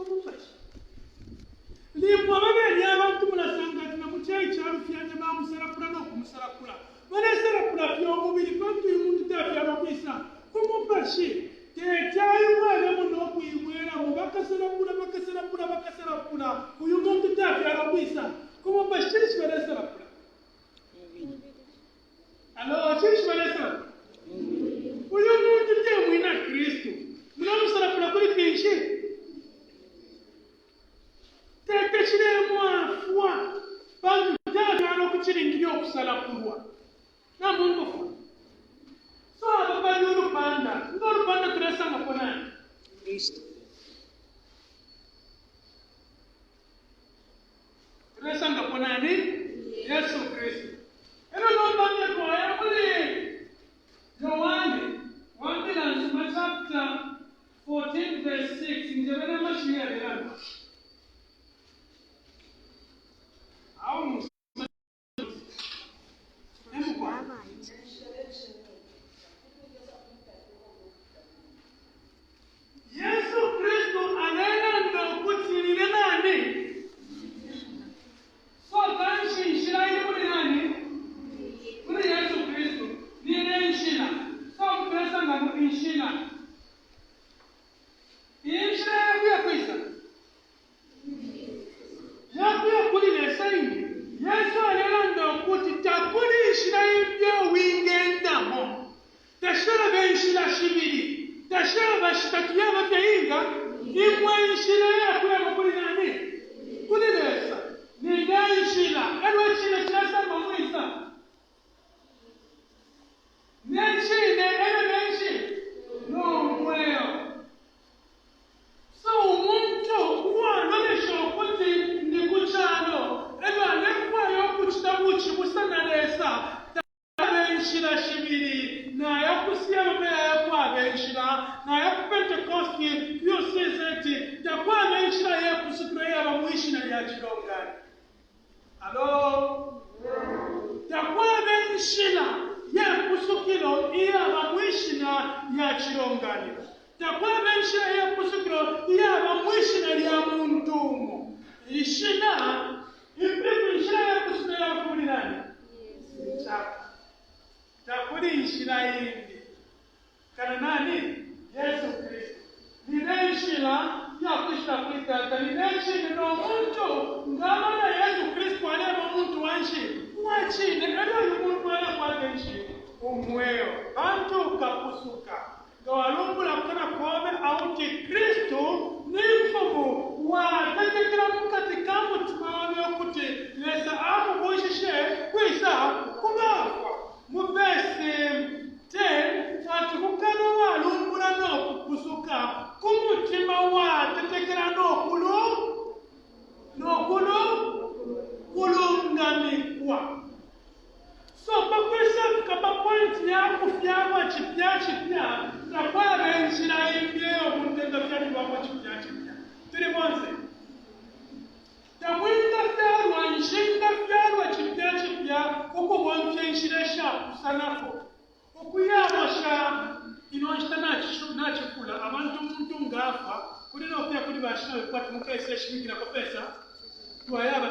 kumufasha limwa babeli abantu mulasanga tina muchayi kyalufyanya bamusalapula n'okumusalapula balesalapula by'omubiri bantu umuntu tafyama kwisa kumufashe tekyayi mwana muno okuyimweramu bakasalapula uyu muntu tafyama kwisa kumufashe kiri kibalesalapula alo kiri kibalesalapula uyu muntu temwina Kristo munamusalapula kuri kwinshi tekiremwafwa bantu tafyama okukiringirya okusalapulwa namuntu so ababali olupanda ng'olupanda tulesanga konani Kristo tulesanga konani Yesu Kristo ero nombanje koya kuli Yohane 1 chapter 14 verse 6 njebena mashiya derano au Yesu Kristo anena ndokutirire nani so tanshi nshirayi kuri nani kuri Yesu Kristo nire nshira so mkresa nga nshira yakuya kwisa yakuya kuri lesaini Yesu anena ndokuti takuri nshirayi byo wingendamo tashira benshira shibiri tashira bashitakiya bafyainga imwe nshira yakuya kuri nani kuri lesa nina nshira erwe chile kirasamba mwisa nenshine ene nenshi no mweo so umuntu wanolesha okuti ndikuchalo erwe anekwayo kuchitabuchi busana lesa tabenshira shibiri nayo kusiya mbeya yakwabenshira nayo kupentekosti yosezeti takwabenshira yekusukura yabamwishina lyakirongani alo takwabenshira yekusukiro iyabamwishina lyakirongani takwabenshira yekusukiro iyabamwishina lyamuntumu ishina impimishira yekusukira yabakulirani takuri ishira yindi kana nani Yesu Kristo nineshila yakushita kwitata nineshile n'omuntu ngabana Yesu Kristo aleba omuntu wanshine era oyo muntu alekwagenshi umweyo bantu kakusuka ngawalumbula mukana kobe auti Kristo nimfumu watetekera mukati kamutima wabe okuti lesa amubushishe kwisa kubafwa mu verse 10 ati kukano walumbula n'okukusuka kumutima watetekera kulungamikwa so pakwisa kapa point yakufyama chipya takwabenshira imbyeyo muntenga fyalibwamo chipya turi bonse tamwinga fyalwa nshinga fyalwa chipya ukubonfya nshiresha kusanako okuyabasha inonshita nachikula abantu omuntu ngafa kuli nokuya kuli bashina bekwati mukaisa eshimikira ko pesa twayaba